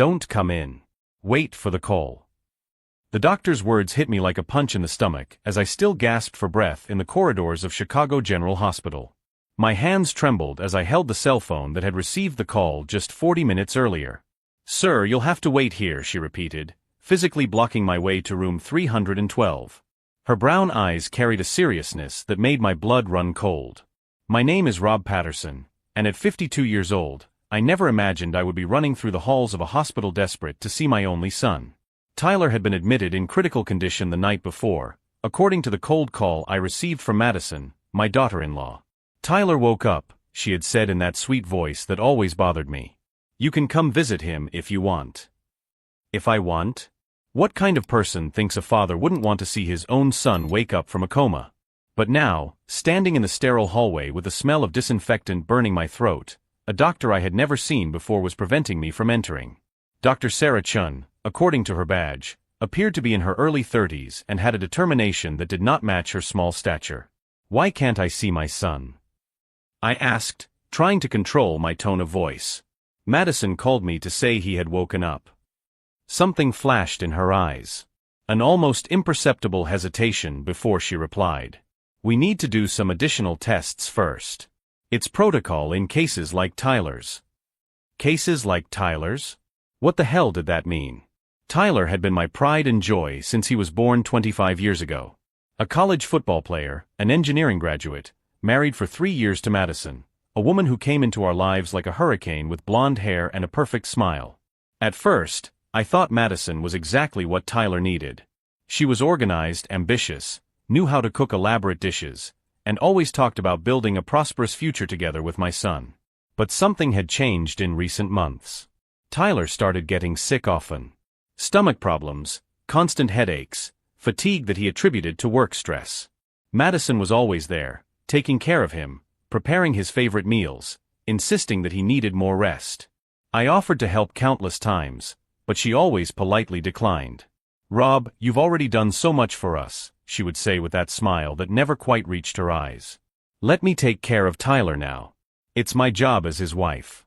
Don't come in. Wait for the call. The doctor's words hit me like a punch in the stomach as I still gasped for breath in the corridors of Chicago General Hospital. My hands trembled as I held the cell phone that had received the call just 40 minutes earlier. "Sir, you'll have to wait here," she repeated, physically blocking my way to room 312. Her brown eyes carried a seriousness that made my blood run cold. "My name is Rob Patterson, and at 52 years old, I never imagined I would be running through the halls of a hospital desperate to see my only son. Tyler had been admitted in critical condition the night before, according to the cold call I received from Madison, my daughter-in-law. Tyler woke up," she had said in that sweet voice that always bothered me. "You can come visit him if you want." If I want? What kind of person thinks a father wouldn't want to see his own son wake up from a coma? But now, standing in the sterile hallway with the smell of disinfectant burning my throat, a doctor I had never seen before was preventing me from entering. Dr. Sarah Chun, according to her badge, appeared to be in her early 30s and had a determination that did not match her small stature. "Why can't I see my son?" I asked, trying to control my tone of voice. Madison called me to say he had woken up. Something flashed in her eyes. An almost imperceptible hesitation before she replied. "We need to do some additional tests first. It's protocol in cases like Tyler's." Cases like Tyler's? What the hell did that mean? Tyler had been my pride and joy since he was born 25 years ago. A college football player, an engineering graduate, married for 3 years to Madison, a woman who came into our lives like a hurricane with blonde hair and a perfect smile. At first, I thought Madison was exactly what Tyler needed. She was organized, ambitious, knew how to cook elaborate dishes, and always talked about building a prosperous future together with my son. But something had changed in recent months. Tyler started getting sick often. Stomach problems, constant headaches, fatigue that he attributed to work stress. Madison was always there, taking care of him, preparing his favorite meals, insisting that he needed more rest. I offered to help countless times, but she always politely declined. "Rob, you've already done so much for us," she would say with that smile that never quite reached her eyes. "Let me take care of Tyler now. It's my job as his wife."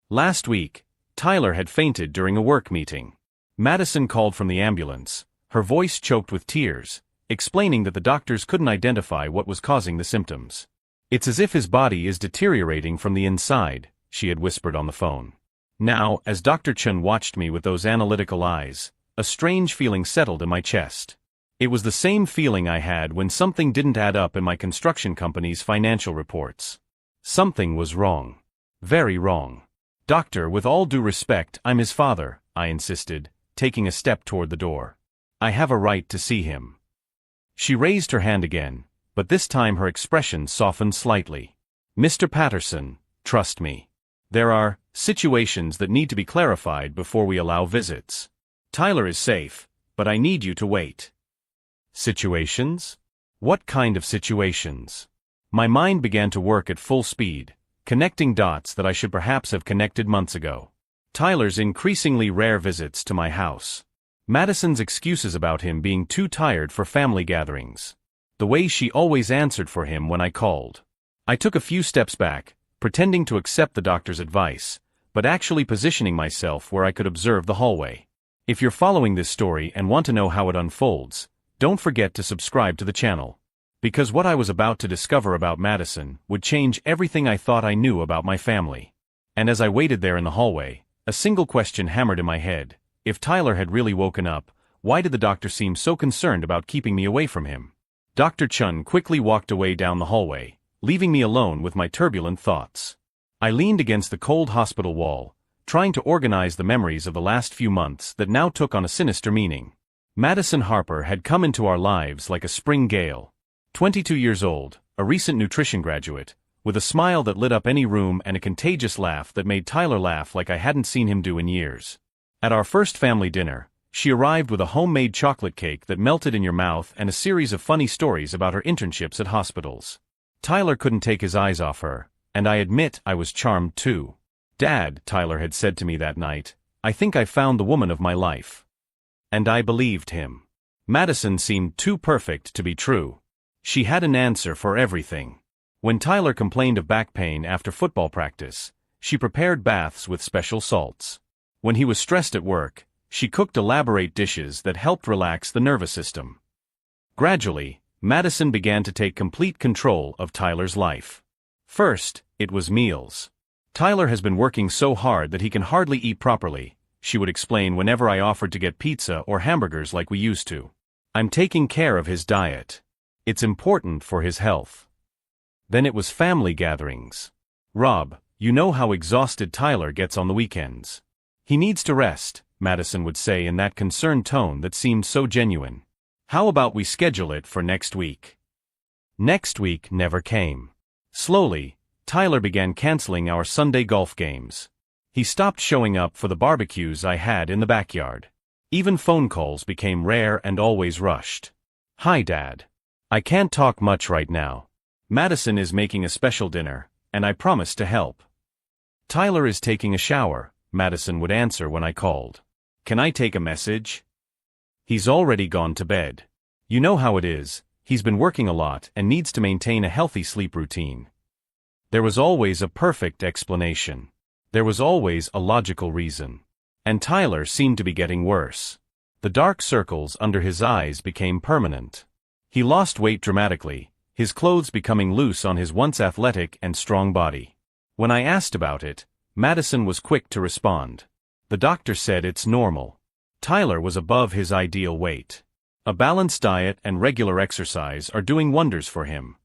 Last week, Tyler had fainted during a work meeting. Madison called from the ambulance, her voice choked with tears, explaining that the doctors couldn't identify what was causing the symptoms. "It's as if his body is deteriorating from the inside," she had whispered on the phone. Now, as Dr. Chun watched me with those analytical eyes, a strange feeling settled in my chest. It was the same feeling I had when something didn't add up in my construction company's financial reports. Something was wrong. Very wrong. "Doctor, with all due respect, I'm his father," I insisted, taking a step toward the door. "I have a right to see him." She raised her hand again, but this time her expression softened slightly. "Mr. Patterson, trust me. There are situations that need to be clarified before we allow visits. Tyler is safe, but I need you to wait." Situations? What kind of situations? My mind began to work at full speed, connecting dots that I should perhaps have connected months ago. Tyler's increasingly rare visits to my house. Madison's excuses about him being too tired for family gatherings. The way she always answered for him when I called. I took a few steps back, pretending to accept the doctor's advice, but actually positioning myself where I could observe the hallway. If you're following this story and want to know how it unfolds, don't forget to subscribe to the channel. Because what I was about to discover about Madison would change everything I thought I knew about my family. And as I waited there in the hallway, a single question hammered in my head. If Tyler had really woken up, why did the doctor seem so concerned about keeping me away from him? Dr. Chun quickly walked away down the hallway, leaving me alone with my turbulent thoughts. I leaned against the cold hospital wall, trying to organize the memories of the last few months that now took on a sinister meaning. Madison Harper had come into our lives like a spring gale. 22 years old, a recent nutrition graduate, with a smile that lit up any room and a contagious laugh that made Tyler laugh like I hadn't seen him do in years. At our first family dinner, she arrived with a homemade chocolate cake that melted in your mouth and a series of funny stories about her internships at hospitals. Tyler couldn't take his eyes off her, and I admit I was charmed too. "Dad," Tyler had said to me that night, "I think I found the woman of my life." And I believed him. Madison seemed too perfect to be true. She had an answer for everything. When Tyler complained of back pain after football practice, she prepared baths with special salts. When he was stressed at work, she cooked elaborate dishes that helped relax the nervous system. Gradually, Madison began to take complete control of Tyler's life. First, it was meals. "Tyler has been working so hard that he can hardly eat properly," she would explain whenever I offered to get pizza or hamburgers like we used to. "I'm taking care of his diet. It's important for his health." Then it was family gatherings. "Rob, you know how exhausted Tyler gets on the weekends. He needs to rest," Madison would say in that concerned tone that seemed so genuine. "How about we schedule it for next week?" Next week never came. Slowly, Tyler began canceling our Sunday golf games. He stopped showing up for the barbecues I had in the backyard. Even phone calls became rare and always rushed. "Hi, Dad. I can't talk much right now. Madison is making a special dinner, and I promised to help." "Tyler is taking a shower," Madison would answer when I called. "Can I take a message?" "He's already gone to bed. You know how it is, he's been working a lot and needs to maintain a healthy sleep routine." There was always a perfect explanation. There was always a logical reason. And Tyler seemed to be getting worse. The dark circles under his eyes became permanent. He lost weight dramatically, his clothes becoming loose on his once athletic and strong body. When I asked about it, Madison was quick to respond. "The doctor said it's normal." Tyler was above his ideal weight. A balanced diet and regular exercise are doing wonders for him.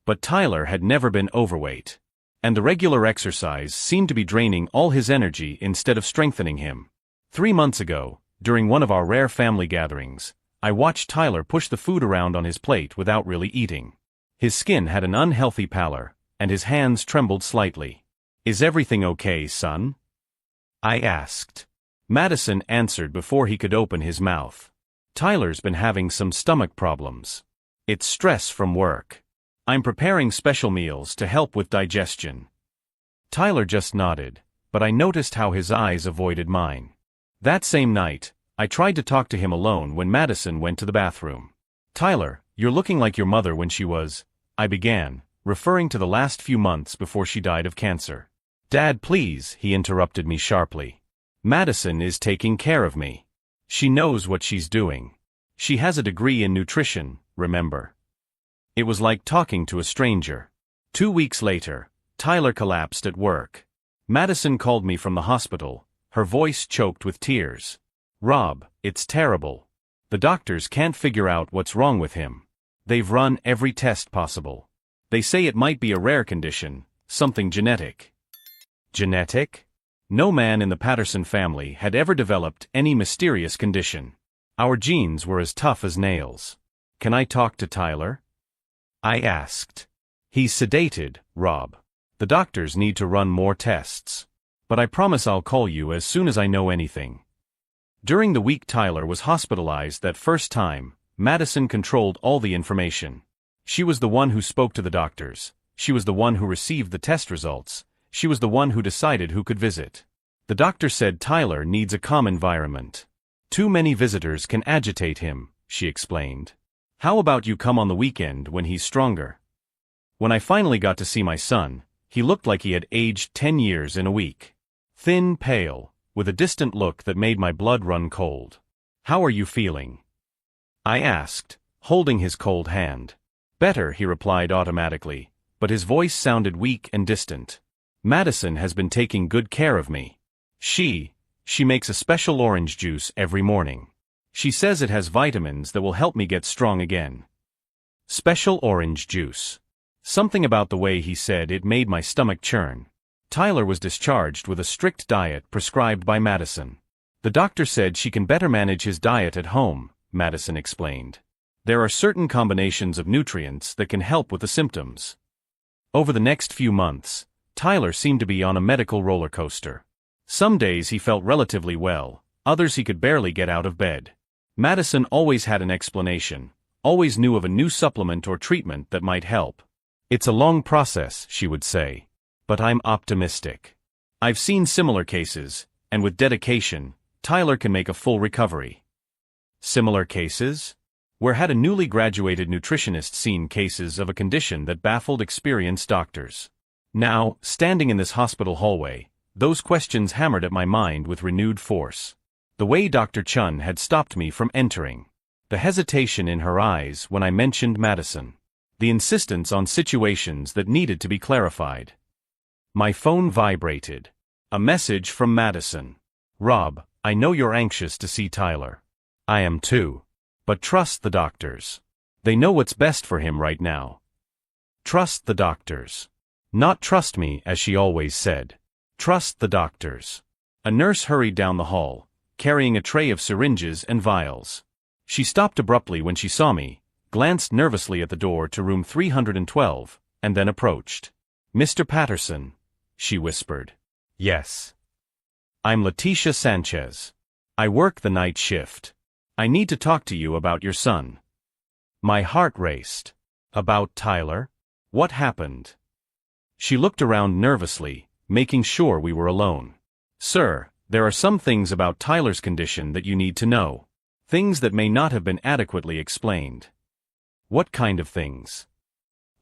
But Tyler had never been overweight. And the regular exercise seemed to be draining all his energy instead of strengthening him. 3 months ago, during one of our rare family gatherings, I watched Tyler push the food around on his plate without really eating. His skin had an unhealthy pallor, and his hands trembled slightly. "Is everything okay, son?" I asked. Madison answered before he could open his mouth. "Tyler's been having some stomach problems. It's stress from work. I'm preparing special meals to help with digestion." Tyler just nodded, but I noticed how his eyes avoided mine. That same night, I tried to talk to him alone when Madison went to the bathroom. "Tyler, you're looking like your mother when she was," I began, referring to the last few months before she died of cancer. "Dad, please," he interrupted me sharply. "Madison is taking care of me. She knows what she's doing. She has a degree in nutrition, remember." It was like talking to a stranger. 2 weeks later, Tyler collapsed at work. Madison called me from the hospital, her voice choked with tears. "Rob, it's terrible. The doctors can't figure out what's wrong with him. They've run every test possible. They say it might be a rare condition, something genetic." Genetic? No man in the Patterson family had ever developed any mysterious condition. Our genes were as tough as nails. "Can I talk to Tyler?" I asked. "He's sedated, Rob. The doctors need to run more tests. But I promise I'll call you as soon as I know anything." During the week Tyler was hospitalized that first time, Madison controlled all the information. She was the one who spoke to the doctors. She was the one who received the test results. She was the one who decided who could visit. The doctor said Tyler needs a calm environment. "Too many visitors can agitate him," she explained. "How about you come on the weekend when he's stronger?" When I finally got to see my son, he looked like he had aged 10 years in a week. Thin, pale, with a distant look that made my blood run cold. "How are you feeling?" I asked, holding his cold hand. "Better," he replied automatically, but his voice sounded weak and distant. "Madison has been taking good care of me. She makes a special orange juice every morning. She says it has vitamins that will help me get strong again." Special orange juice. Something about the way he said it made my stomach churn. Tyler was discharged with a strict diet prescribed by Madison. "The doctor said she can better manage his diet at home," Madison explained. "There are certain combinations of nutrients that can help with the symptoms." Over the next few months, Tyler seemed to be on a medical roller coaster. Some days he felt relatively well, others he could barely get out of bed. Madison always had an explanation, always knew of a new supplement or treatment that might help. "It's a long process," she would say. "But I'm optimistic. I've seen similar cases, and with dedication, Tyler can make a full recovery." Similar cases? Where had a newly graduated nutritionist seen cases of a condition that baffled experienced doctors? Now, standing in this hospital hallway, Those questions hammered at my mind with renewed force. The way Dr. Chun had stopped me from entering. The hesitation in her eyes when I mentioned Madison. The insistence on situations that needed to be clarified. My phone vibrated. A message from Madison. "Rob, I know you're anxious to see Tyler. I am too. But trust the doctors. They know what's best for him right now. Trust the doctors. Not trust me, as she always said. Trust the doctors." A nurse hurried down the hall, carrying a tray of syringes and vials. She stopped abruptly when she saw me, glanced nervously at the door to room 312, and then approached. "Mr. Patterson," she whispered. "Yes. I'm Leticia Sanchez. I work the night shift. I need to talk to you about your son." My heart raced. About Tyler? What happened? She looked around nervously, making sure we were alone. "Sir, there are some things about Tyler's condition that you need to know. Things that may not have been adequately explained." "What kind of things?"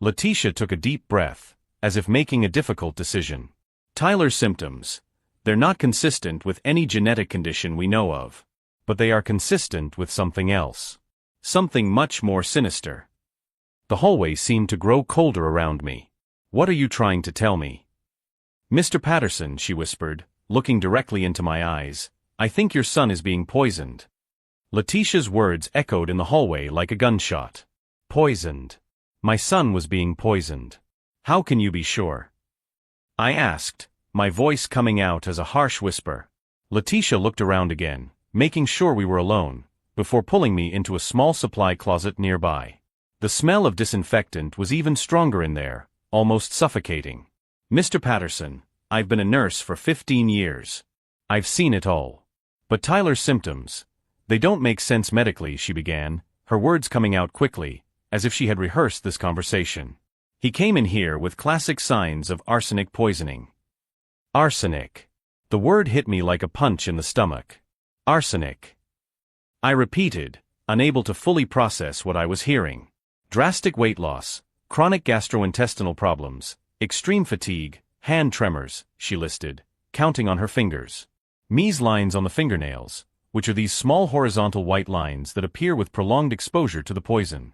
Leticia took a deep breath, as if making a difficult decision. "Tyler's symptoms. They're not consistent with any genetic condition we know of. But they are consistent with something else. Something much more sinister." The hallway seemed to grow colder around me. "What are you trying to tell me?" "Mr. Patterson," she whispered, looking directly into my eyes, "I think your son is being poisoned." Leticia's words echoed in the hallway like a gunshot. Poisoned. My son was being poisoned. "How can you be sure?" I asked, my voice coming out as a harsh whisper. Leticia looked around again, making sure we were alone, before pulling me into a small supply closet nearby. The smell of disinfectant was even stronger in there, almost suffocating. "Mr. Patterson, I've been a nurse for 15 years. I've seen it all. But Tyler's symptoms, they don't make sense medically," she began, her words coming out quickly, as if she had rehearsed this conversation. "He came in here with classic signs of arsenic poisoning." Arsenic. The word hit me like a punch in the stomach. Arsenic. I repeated, unable to fully process what I was hearing. Drastic weight loss, chronic gastrointestinal problems, extreme fatigue, hand tremors, she listed, counting on her fingers. Mies lines on the fingernails, which are these small horizontal white lines that appear with prolonged exposure to the poison.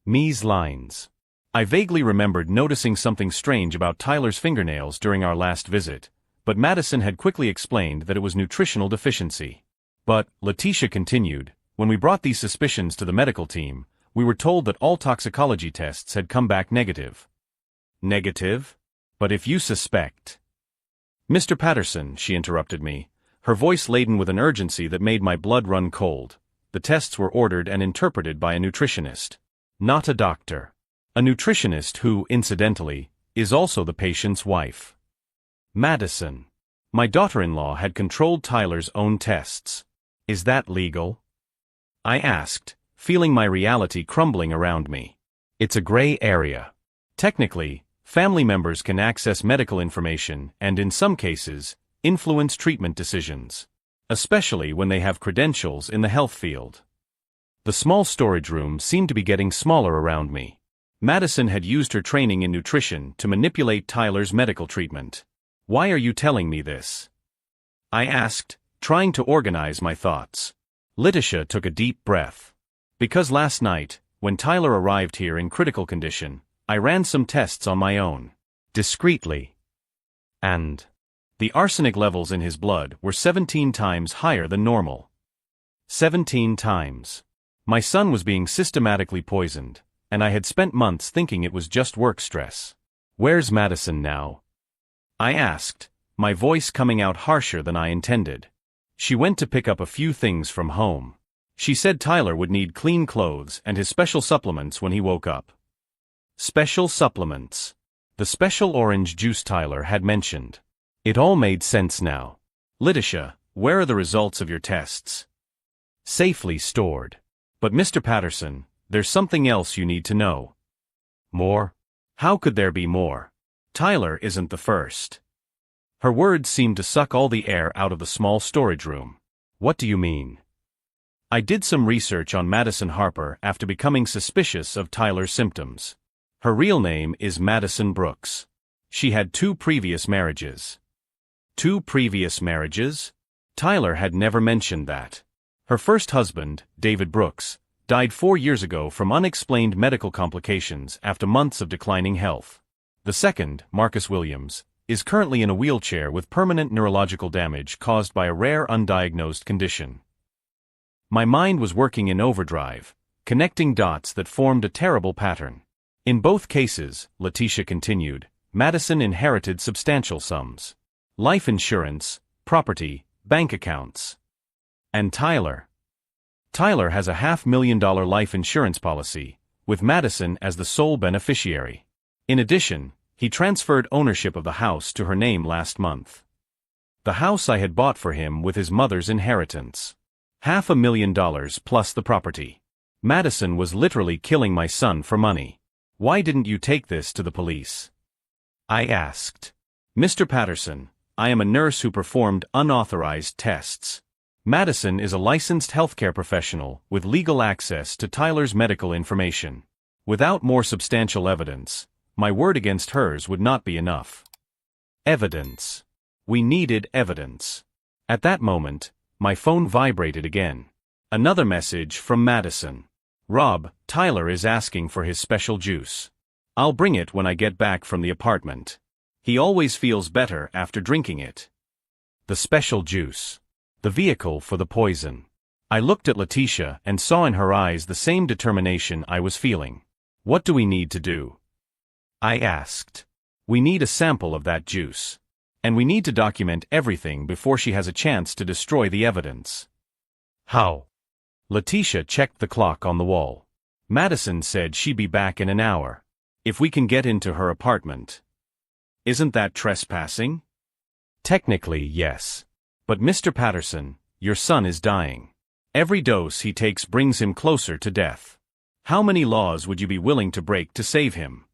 Mies lines. I vaguely remembered noticing something strange about Tyler's fingernails during our last visit, but Madison had quickly explained that it was nutritional deficiency. "But," Leticia continued, "when we brought these suspicions to the medical team, we were told that all toxicology tests had come back negative." "Negative? But if you suspect—" "Mr. Patterson," she interrupted me, her voice laden with an urgency that made my blood run cold. "The tests were ordered and interpreted by a nutritionist. Not a doctor. A nutritionist who, incidentally, is also the patient's wife." Madison. My daughter-in-law had controlled Tyler's own tests. "Is that legal?" I asked, feeling my reality crumbling around me. "It's a gray area. Technically, family members can access medical information and, in some cases, influence treatment decisions, especially when they have credentials in the health field." The small storage room seemed to be getting smaller around me. Madison had used her training in nutrition to manipulate Tyler's medical treatment. "Why are you telling me this?" I asked, trying to organize my thoughts. Leticia took a deep breath. "Because last night, when Tyler arrived here in critical condition, I ran some tests on my own. Discreetly. And the arsenic levels in his blood were 17 times higher than normal. 17 times. My son was being systematically poisoned, and I had spent months thinking it was just work stress." "Where's Madison now?" I asked, my voice coming out harsher than I intended. "She went to pick up a few things from home. She said Tyler would need clean clothes and his special supplements when he woke up." Special supplements. The special orange juice Tyler had mentioned. It all made sense now. "Leticia, where are the results of your tests?" "Safely stored. But Mr. Patterson, there's something else you need to know." "More? How could there be more? Tyler isn't the first." Her words seemed to suck all the air out of the small storage room. "What do you mean?" "I did some research on Madison Harper after becoming suspicious of Tyler's symptoms. Her real name is Madison Brooks. She had 2 previous marriages." 2 previous marriages? Tyler had never mentioned that. Her first husband, David Brooks, died 4 years ago from unexplained medical complications after months of declining health. The second, Marcus Williams, is currently in a wheelchair with permanent neurological damage caused by a rare undiagnosed condition. My mind was working in overdrive, connecting dots that formed a terrible pattern. In both cases, Letitia continued, Madison inherited substantial sums. Life insurance, property, bank accounts. And Tyler? Tyler has a $500,000 life insurance policy, with Madison as the sole beneficiary. In addition, he transferred ownership of the house to her name last month. The house I had bought for him with his mother's inheritance. $500,000 plus the property. Madison was literally killing my son for money. Why didn't you take this to the police? I asked. Mr. Patterson, I am a nurse who performed unauthorized tests. Madison is a licensed healthcare professional with legal access to Tyler's medical information. Without more substantial evidence, my word against hers would not be enough. Evidence. We needed evidence. At that moment, my phone vibrated again. Another message from Madison. Rob, Tyler is asking for his special juice. I'll bring it when I get back from the apartment. He always feels better after drinking it. The special juice. The vehicle for the poison. I looked at Letitia and saw in her eyes the same determination I was feeling. What do we need to do? I asked. We need a sample of that juice. And we need to document everything before she has a chance to destroy the evidence. How? Letitia checked the clock on the wall. Madison said she'd be back in an hour. If we can get into her apartment. Isn't that trespassing? Technically, yes. But Mr. Patterson, your son is dying. Every dose he takes brings him closer to death. How many laws would you be willing to break to save him?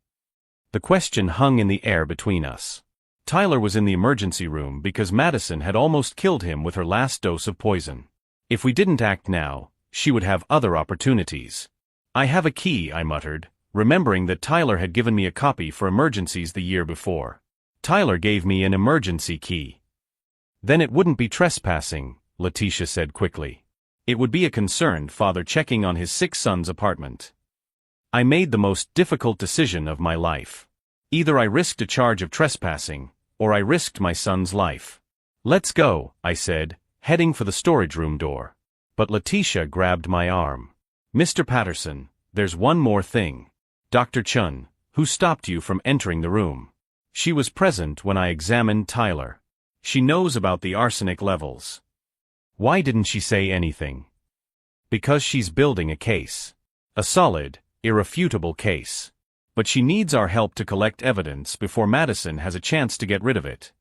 The question hung in the air between us. Tyler was in the emergency room because Madison had almost killed him with her last dose of poison. If we didn't act now, she would have other opportunities. I have a key, I muttered, remembering that Tyler had given me a copy for emergencies the year before. Tyler gave me an emergency key. Then it wouldn't be trespassing, Letitia said quickly. It would be a concerned father checking on his sick son's apartment. I made the most difficult decision of my life. Either I risked a charge of trespassing, or I risked my son's life. Let's go, I said, heading for the storage room door. But Letitia grabbed my arm. Mr. Patterson, there's one more thing. Dr. Chun, who stopped you from entering the room. She was present when I examined Tyler. She knows about the arsenic levels. Why didn't she say anything? Because she's building a case. A solid, irrefutable case. But she needs our help to collect evidence before Madison has a chance to get rid of it.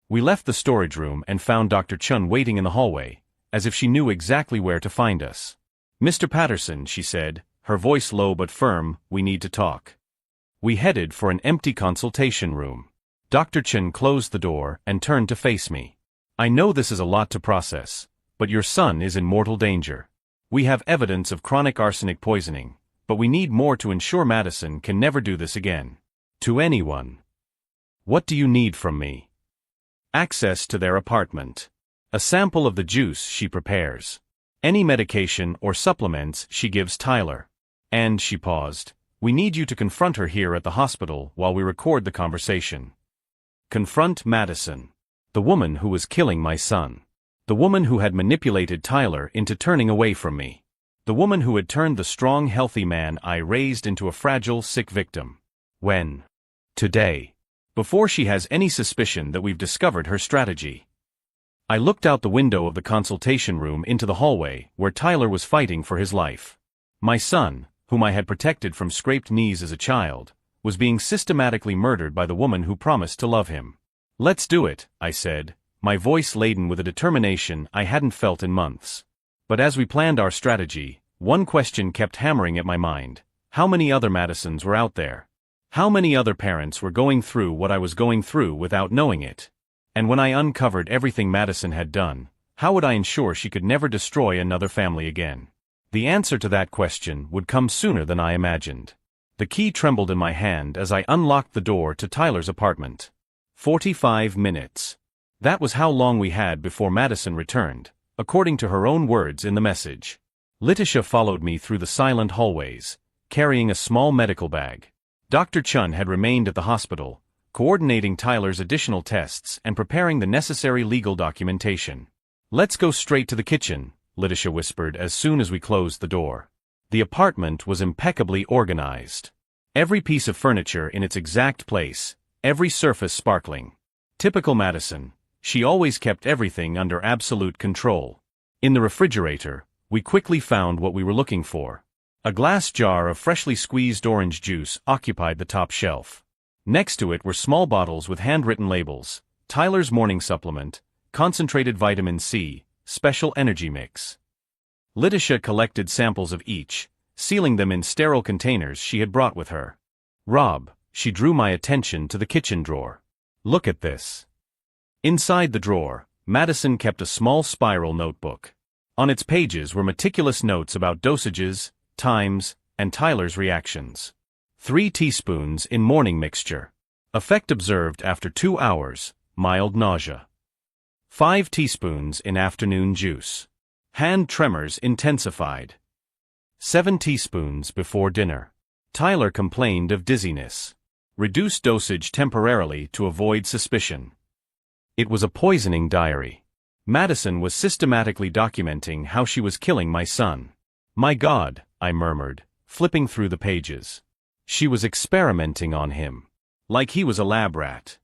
We left the storage room and found Dr. Chun waiting in the hallway, as if she knew exactly where to find us. Mr. Patterson, she said, her voice low but firm, we need to talk. We headed for an empty consultation room. Dr. Chun closed the door and turned to face me. I know this is a lot to process, but your son is in mortal danger. We have evidence of chronic arsenic poisoning, but we need more to ensure Madison can never do this again. To anyone. What do you need from me? Access to their apartment. A sample of the juice she prepares. Any medication or supplements she gives Tyler. And, she paused, we need you to confront her here at the hospital while we record the conversation. Confront Madison. The woman who was killing my son. The woman who had manipulated Tyler into turning away from me. The woman who had turned the strong, healthy man I raised into a fragile, sick victim. When? Today. Before she has any suspicion that we've discovered her strategy. I looked out the window of the consultation room into the hallway where Tyler was fighting for his life. My son, whom I had protected from scraped knees as a child, was being systematically murdered by the woman who promised to love him. Let's do it, I said, my voice laden with a determination I hadn't felt in months. But as we planned our strategy, one question kept hammering at my mind. How many other Madisons were out there? How many other parents were going through what I was going through without knowing it? And when I uncovered everything Madison had done, how would I ensure she could never destroy another family again? The answer to that question would come sooner than I imagined. The key trembled in my hand as I unlocked the door to Tyler's apartment. 45 minutes. That was how long we had before Madison returned, according to her own words in the message. Letitia followed me through the silent hallways, carrying a small medical bag. Dr. Chun had remained at the hospital, coordinating Tyler's additional tests and preparing the necessary legal documentation. "Let's go straight to the kitchen," Letitia whispered as soon as we closed the door. The apartment was impeccably organized. Every piece of furniture in its exact place, every surface sparkling. Typical Madison, she always kept everything under absolute control. In the refrigerator, we quickly found what we were looking for. A glass jar of freshly squeezed orange juice occupied the top shelf. Next to it were small bottles with handwritten labels: Tyler's morning supplement, concentrated vitamin C, special energy mix. Letitia collected samples of each, sealing them in sterile containers she had brought with her. "Rob," she drew my attention to the kitchen drawer. "Look at this." Inside the drawer, Madison kept a small spiral notebook. On its pages were meticulous notes about dosages, times, and Tyler's reactions. 3 teaspoons in morning mixture. Effect observed after 2 hours, mild nausea. 5 teaspoons in afternoon juice. Hand tremors intensified. 7 teaspoons before dinner. Tyler complained of dizziness. Reduce dosage temporarily to avoid suspicion. It was a poisoning diary. Madison was systematically documenting how she was killing my son. "My God," I murmured, flipping through the pages. She was experimenting on him. Like he was a lab rat.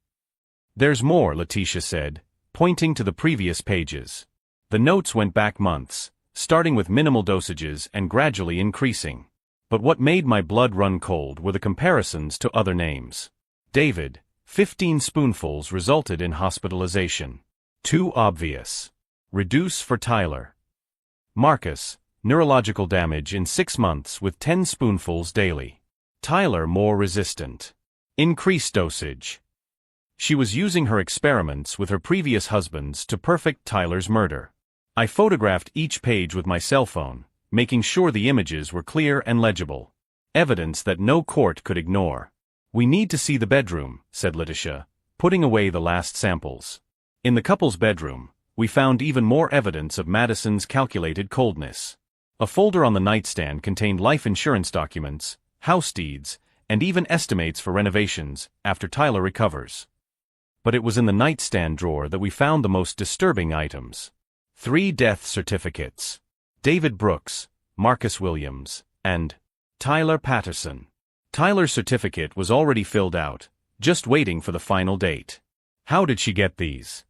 "There's more," Letitia said, pointing to the previous pages. The notes went back months, starting with minimal dosages and gradually increasing. But what made my blood run cold were the comparisons to other names. David, 15 spoonfuls resulted in hospitalization. Too obvious. Reduce for Tyler. Marcus, neurological damage in 6 months with 10 spoonfuls daily. Tyler more resistant. Increase dosage. She was using her experiments with her previous husbands to perfect Tyler's murder. I photographed each page with my cell phone, making sure the images were clear and legible. Evidence that no court could ignore. "We need to see the bedroom," said Letitia, putting away the last samples. In the couple's bedroom, we found even more evidence of Madison's calculated coldness. A folder on the nightstand contained life insurance documents, house deeds, and even estimates for renovations after Tyler recovers. But it was in the nightstand drawer that we found the most disturbing items. 3 death certificates. David Brooks, Marcus Williams, and Tyler Patterson. Tyler's certificate was already filled out, just waiting for the final date. "How did she get these?"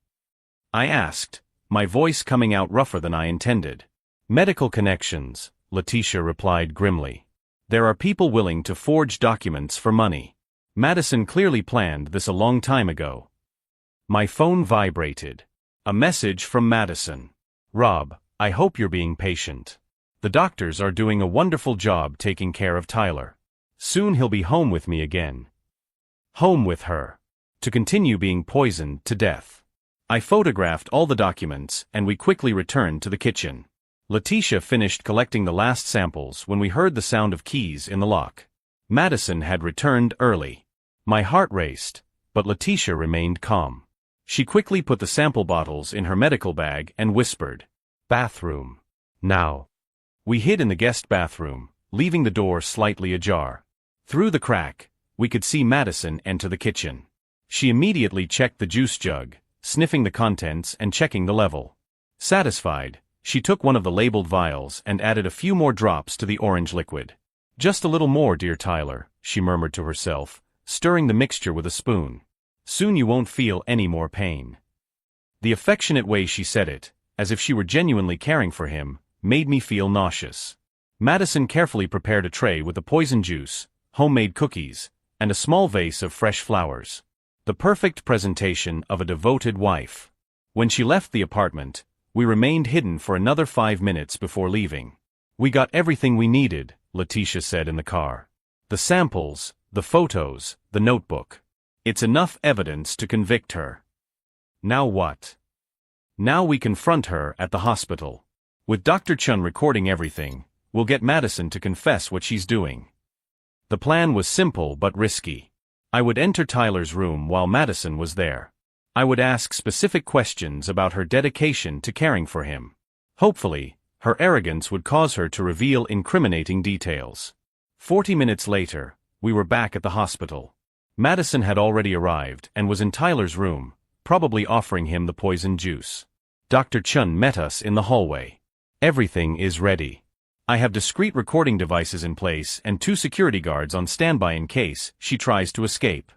I asked, my voice coming out rougher than I intended. "Medical connections," Letitia replied grimly. "There are people willing to forge documents for money. Madison clearly planned this a long time ago." My phone vibrated. A message from Madison. "Rob, I hope you're being patient. The doctors are doing a wonderful job taking care of Tyler. Soon he'll be home with me again." Home with her. To continue being poisoned to death. I photographed all the documents and we quickly returned to the kitchen. Letitia finished collecting the last samples when we heard the sound of keys in the lock. Madison had returned early. My heart raced, but Letitia remained calm. She quickly put the sample bottles in her medical bag and whispered, "Bathroom. Now." We hid in the guest bathroom, leaving the door slightly ajar. Through the crack, we could see Madison enter the kitchen. She immediately checked the juice jug, sniffing the contents and checking the level. Satisfied, she took one of the labeled vials and added a few more drops to the orange liquid. "Just a little more, dear Tyler," she murmured to herself, stirring the mixture with a spoon. "Soon you won't feel any more pain." The affectionate way she said it, as if she were genuinely caring for him, made me feel nauseous. Madison carefully prepared a tray with the poison juice, homemade cookies, and a small vase of fresh flowers. The perfect presentation of a devoted wife. When she left the apartment, we remained hidden for another 5 minutes before leaving. "We got everything we needed," Letitia said in the car. "The samples, the photos, the notebook. It's enough evidence to convict her." Now what? Now we confront her at the hospital. With Dr. Chun recording everything, we'll get Madison to confess what she's doing. The plan was simple but risky. I would enter Tyler's room while Madison was there. I would ask specific questions about her dedication to caring for him. Hopefully, her arrogance would cause her to reveal incriminating details. 40 minutes later, we were back at the hospital. Madison had already arrived and was in Tyler's room, probably offering him the poison juice. Dr. Chun met us in the hallway. Everything is ready. I have discreet recording devices in place and 2 security guards on standby in case she tries to escape.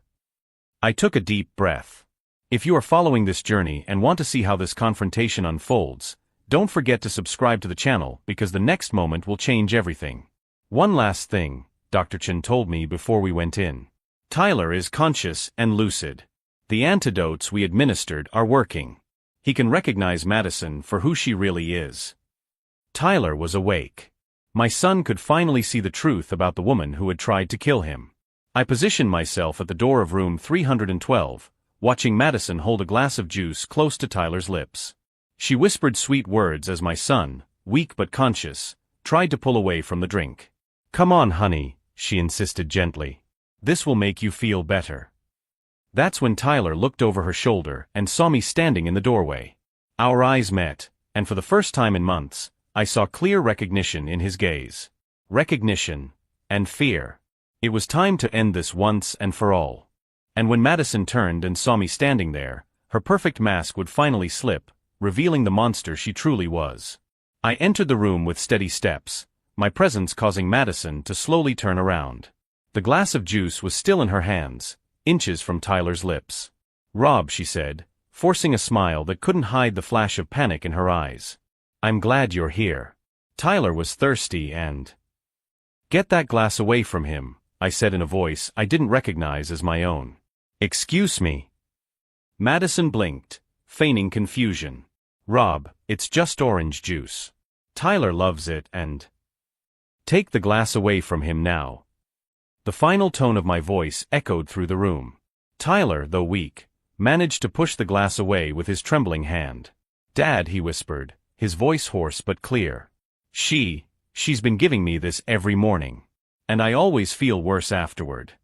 I took a deep breath. If you are following this journey and want to see how this confrontation unfolds, don't forget to subscribe to the channel because the next moment will change everything. One last thing, Dr. Chun told me before we went in. Tyler is conscious and lucid. The antidotes we administered are working. He can recognize Madison for who she really is. Tyler was awake. My son could finally see the truth about the woman who had tried to kill him. I positioned myself at the door of room 312, watching Madison hold a glass of juice close to Tyler's lips. She whispered sweet words as my son, weak but conscious, tried to pull away from the drink. "Come on, honey," she insisted gently. "This will make you feel better." That's when Tyler looked over her shoulder and saw me standing in the doorway. Our eyes met, and for the first time in months, I saw clear recognition in his gaze. Recognition and fear. It was time to end this once and for all. And when Madison turned and saw me standing there, her perfect mask would finally slip, revealing the monster she truly was. I entered the room with steady steps, my presence causing Madison to slowly turn around. The glass of juice was still in her hands, inches from Tyler's lips. "Rob," she said, forcing a smile that couldn't hide the flash of panic in her eyes. "I'm glad you're here." Tyler was thirsty and... "Get that glass away from him," I said in a voice I didn't recognize as my own. "Excuse me." Madison blinked, feigning confusion. "Rob, it's just orange juice. Tyler loves it and..." "Take the glass away from him now." The final tone of my voice echoed through the room. Tyler, though weak, managed to push the glass away with his trembling hand. "Dad," he whispered, his voice hoarse but clear. She's been giving me this every morning. And I always feel worse afterward."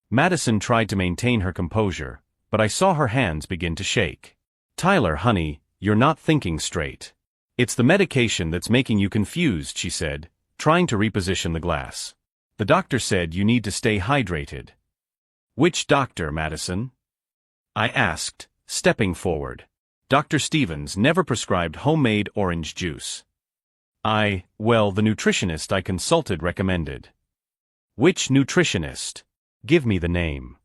Madison tried to maintain her composure, but I saw her hands begin to shake. "Tyler, honey, you're not thinking straight. It's the medication that's making you confused," she said, trying to reposition the glass. "The doctor said you need to stay hydrated." "Which doctor, Madison?" I asked, stepping forward. "Dr. Stevens never prescribed homemade orange juice." Well, the nutritionist I consulted recommended." "Which nutritionist? Give me the name."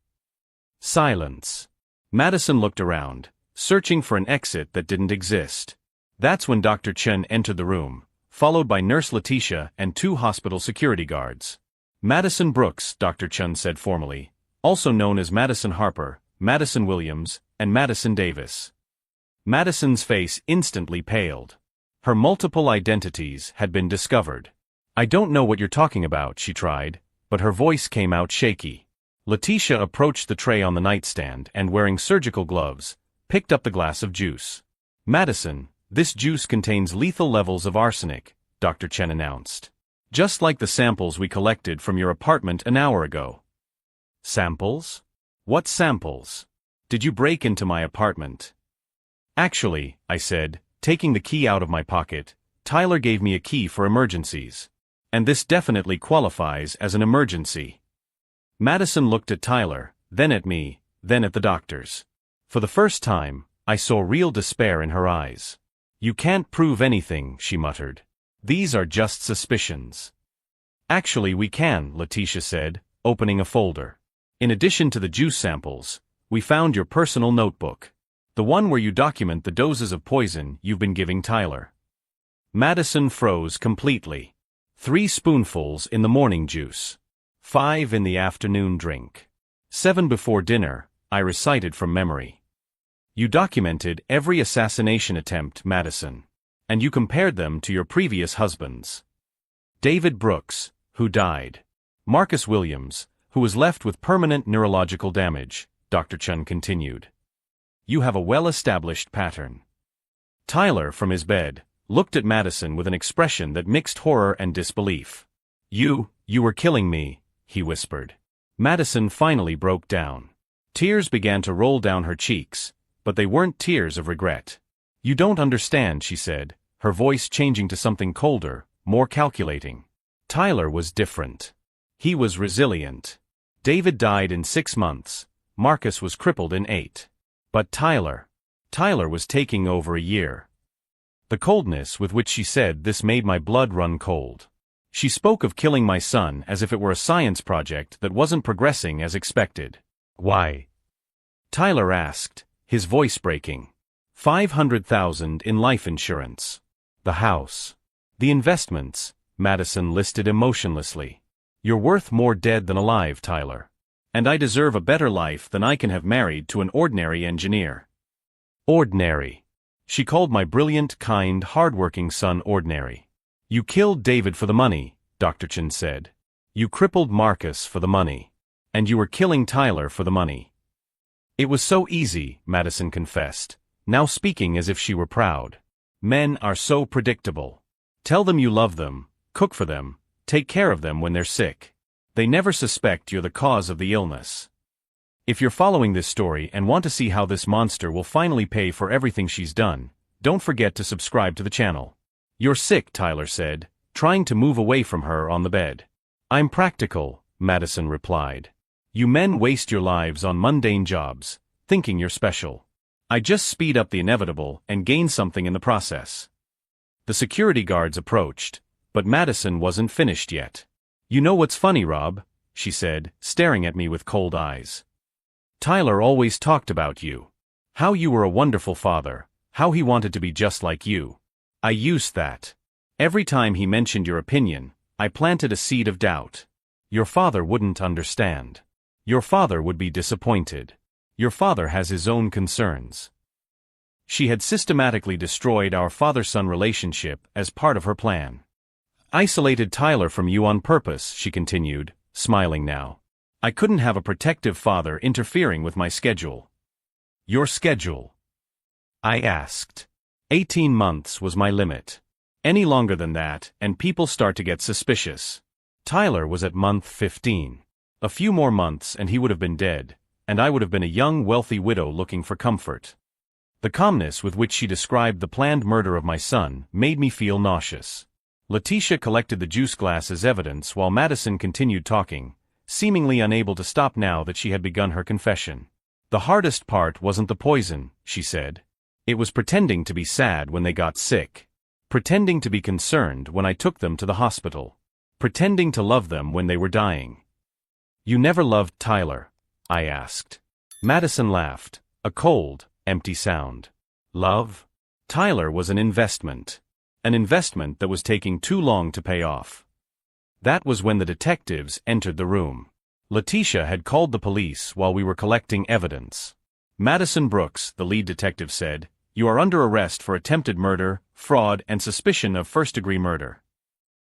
Silence. Madison looked around, searching for an exit that didn't exist. That's when Dr. Chen entered the room, followed by Nurse Letitia and 2 hospital security guards. "Madison Brooks," Dr. Chen said formally, "also known as Madison Harper, Madison Williams, and Madison Davis." Madison's face instantly paled. Her multiple identities had been discovered. "I don't know what you're talking about," she tried, but her voice came out shaky. Letitia approached the tray on the nightstand and, wearing surgical gloves, picked up the glass of juice. "Madison, this juice contains lethal levels of arsenic," Dr. Chen announced. "Just like the samples we collected from your apartment an hour ago." "Samples? What samples? Did you break into my apartment?" "Actually," I said, taking the key out of my pocket, "Tyler gave me a key for emergencies. And this definitely qualifies as an emergency." Madison looked at Tyler, then at me, then at the doctors. For the first time, I saw real despair in her eyes. "You can't prove anything," she muttered. "These are just suspicions." "Actually we can," Letitia said, opening a folder. "In addition to the juice samples, we found your personal notebook. The one where you document the doses of poison you've been giving Tyler." Madison froze completely. 3 spoonfuls in the morning juice. 5 in the afternoon drink. 7 before dinner, I recited from memory. "You documented every assassination attempt, Madison. And you compared them to your previous husbands. David Brooks, who died. Marcus Williams, who was left with permanent neurological damage," Dr. Chun continued. "You have a well-established pattern." Tyler, from his bed, looked at Madison with an expression that mixed horror and disbelief. You were killing me," he whispered. Madison finally broke down. Tears began to roll down her cheeks, but they weren't tears of regret. "You don't understand," she said, her voice changing to something colder, more calculating. "Tyler was different. He was resilient. David died in 6 months. Marcus was crippled in 8. But Tyler was taking over a year." The coldness with which she said this made my blood run cold. She spoke of killing my son as if it were a science project that wasn't progressing as expected. "Why?" Tyler asked, his voice breaking. "500,000 in life insurance. The house. The investments," Madison listed emotionlessly. "You're worth more dead than alive, Tyler. And I deserve a better life than I can have married to an ordinary engineer." Ordinary. She called my brilliant, kind, hard-working son ordinary. "You killed David for the money," Dr. Chen said. "You crippled Marcus for the money. And you were killing Tyler for the money." "It was so easy," Madison confessed, now speaking as if she were proud. "Men are so predictable. Tell them you love them, cook for them, take care of them when they're sick. They never suspect you're the cause of the illness." If you're following this story and want to see how this monster will finally pay for everything she's done, don't forget to subscribe to the channel. "You're sick," Tyler said, trying to move away from her on the bed. "I'm practical," Madison replied. "You men waste your lives on mundane jobs, thinking you're special. I just speed up the inevitable and gain something in the process." The security guards approached, but Madison wasn't finished yet. "You know what's funny, Rob?" she said, staring at me with cold eyes. "Tyler always talked about you. How you were a wonderful father, how he wanted to be just like you. I used that. Every time he mentioned your opinion, I planted a seed of doubt. Your father wouldn't understand. Your father would be disappointed. Your father has his own concerns." She had systematically destroyed our father-son relationship as part of her plan. "Isolated Tyler from you on purpose," she continued, smiling now. "I couldn't have a protective father interfering with my schedule." "Your schedule?" I asked. 18 months was my limit. Any longer than that, and people start to get suspicious. Tyler was at month 15. A few more months and he would have been dead, and I would have been a young, wealthy widow looking for comfort. The calmness with which she described the planned murder of my son made me feel nauseous. Letitia collected the juice glass as evidence while Madison continued talking, seemingly unable to stop now that she had begun her confession. "The hardest part wasn't the poison," she said. "It was pretending to be sad when they got sick. Pretending to be concerned when I took them to the hospital. Pretending to love them when they were dying." "You never loved Tyler?" I asked. Madison laughed, a cold, empty sound. "Love? Tyler was an investment. An investment that was taking too long to pay off." That was when the detectives entered the room. Letitia had called the police while we were collecting evidence. "Madison Brooks," the lead detective said, "you are under arrest for attempted murder, fraud, and suspicion of first-degree murder."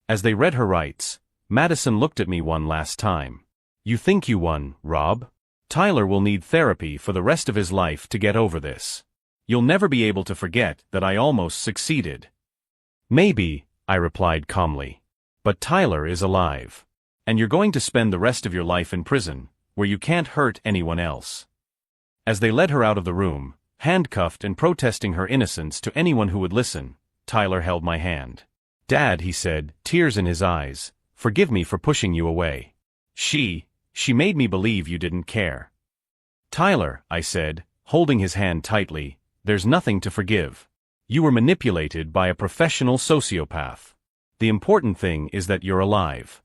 As they read her rights, Madison looked at me one last time. "You think you won, Rob? Tyler will need therapy for the rest of his life to get over this. You'll never be able to forget that I almost succeeded." "Maybe," I replied calmly. "But Tyler is alive. And you're going to spend the rest of your life in prison, where you can't hurt anyone else." As they led her out of the room, handcuffed and protesting her innocence to anyone who would listen, Tyler held my hand. "Dad," he said, tears in his eyes, "forgive me for pushing you away. She made me believe you didn't care." "Tyler," I said, holding his hand tightly, "there's nothing to forgive. You were manipulated by a professional sociopath. The important thing is that you're alive."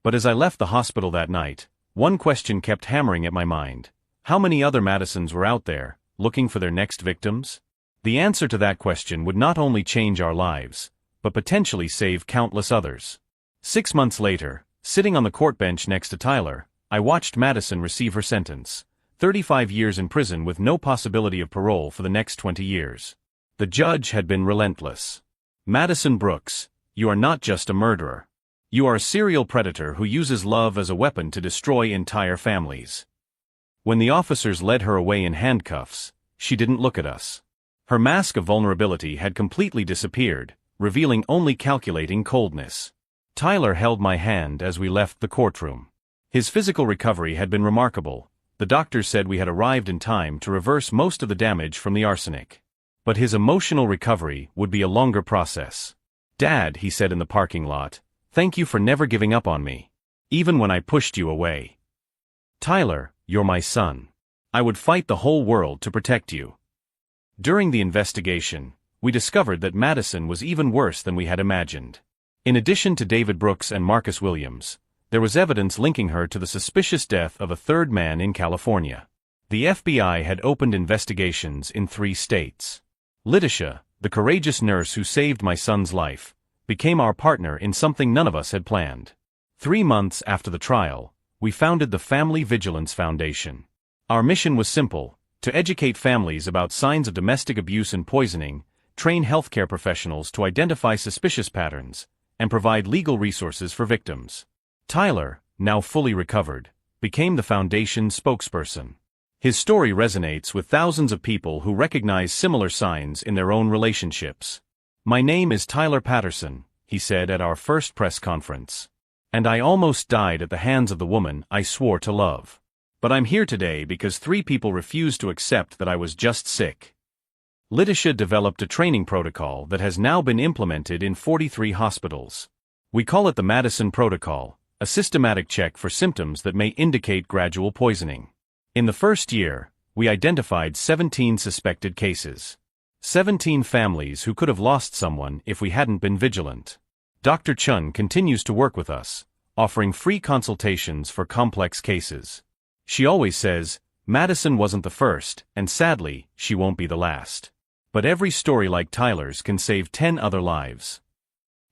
But as I left the hospital that night, one question kept hammering at my mind. How many other Madisons were out there, looking for their next victims? The answer to that question would not only change our lives, but potentially save countless others. 6 months later, sitting on the court bench next to Tyler, I watched Madison receive her sentence. 35 years in prison with no possibility of parole for the next 20 years. The judge had been relentless. "Madison Brooks, you are not just a murderer. You are a serial predator who uses love as a weapon to destroy entire families." When the officers led her away in handcuffs, she didn't look at us. Her mask of vulnerability had completely disappeared, revealing only calculating coldness. Tyler held my hand as we left the courtroom. His physical recovery had been remarkable. The doctors said we had arrived in time to reverse most of the damage from the arsenic. But his emotional recovery would be a longer process. "Dad," he said in the parking lot, "thank you for never giving up on me. Even when I pushed you away. Tyler, you're my son. I would fight the whole world to protect you." During the investigation, we discovered that Madison was even worse than we had imagined. In addition to David Brooks and Marcus Williams, there was evidence linking her to the suspicious death of a third man in California. The FBI had opened investigations in 3 states. Letitia, the courageous nurse who saved my son's life, became our partner in something none of us had planned. 3 months after the trial, we founded the Family Vigilance Foundation. Our mission was simple: to educate families about signs of domestic abuse and poisoning, train healthcare professionals to identify suspicious patterns, and provide legal resources for victims. Tyler, now fully recovered, became the foundation's spokesperson. His story resonates with thousands of people who recognize similar signs in their own relationships. "My name is Tyler Patterson," he said at our first press conference. "And I almost died at the hands of the woman I swore to love. But I'm here today because 3 people refused to accept that I was just sick." Letitia developed a training protocol that has now been implemented in 43 hospitals. We call it the Madison Protocol, a systematic check for symptoms that may indicate gradual poisoning. In the first year, we identified 17 suspected cases. 17 families who could have lost someone if we hadn't been vigilant. Dr. Chun continues to work with us, offering free consultations for complex cases. She always says, "Madison wasn't the first, and sadly, she won't be the last. But every story like Tyler's can save 10 other lives."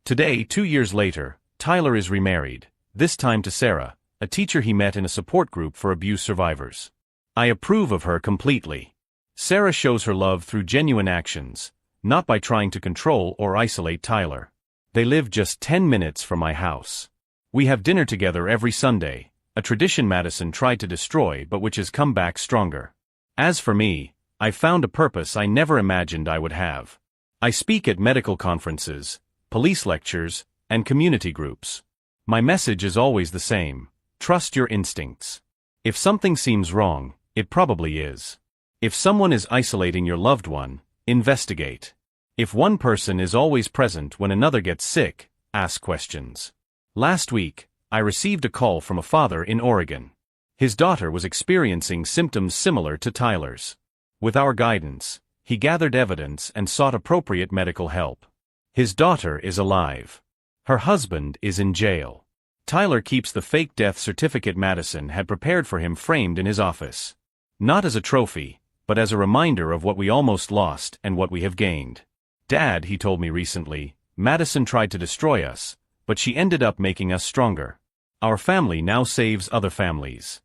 Today, 2 years later, Tyler is remarried, this time to Sarah, a teacher he met in a support group for abuse survivors. I approve of her completely. Sarah shows her love through genuine actions, not by trying to control or isolate Tyler. They live just 10 minutes from my house. We have dinner together every Sunday, a tradition Madison tried to destroy but which has come back stronger. As for me, I found a purpose I never imagined I would have. I speak at medical conferences, police lectures, and community groups. My message is always the same: trust your instincts. If something seems wrong, it probably is. If someone is isolating your loved one, investigate. If one person is always present when another gets sick, ask questions. Last week, I received a call from a father in Oregon. His daughter was experiencing symptoms similar to Tyler's. With our guidance, he gathered evidence and sought appropriate medical help. His daughter is alive. Her husband is in jail. Tyler keeps the fake death certificate Madison had prepared for him framed in his office. Not as a trophy, but as a reminder of what we almost lost and what we have gained. "Dad," he told me recently, "Madison tried to destroy us, but she ended up making us stronger. Our family now saves other families."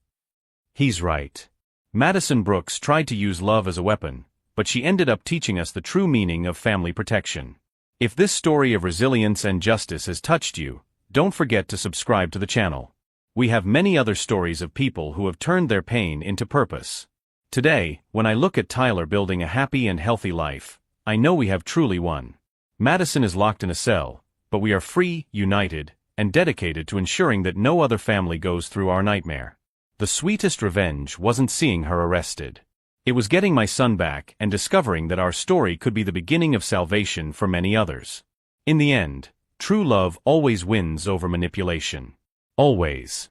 He's right. Madison Brooks tried to use love as a weapon, but she ended up teaching us the true meaning of family protection. If this story of resilience and justice has touched you, don't forget to subscribe to the channel. We have many other stories of people who have turned their pain into purpose. Today, when I look at Tyler building a happy and healthy life, I know we have truly won. Madison is locked in a cell, but we are free, united, and dedicated to ensuring that no other family goes through our nightmare. The sweetest revenge wasn't seeing her arrested. It was getting my son back and discovering that our story could be the beginning of salvation for many others. In the end, true love always wins over manipulation. Always.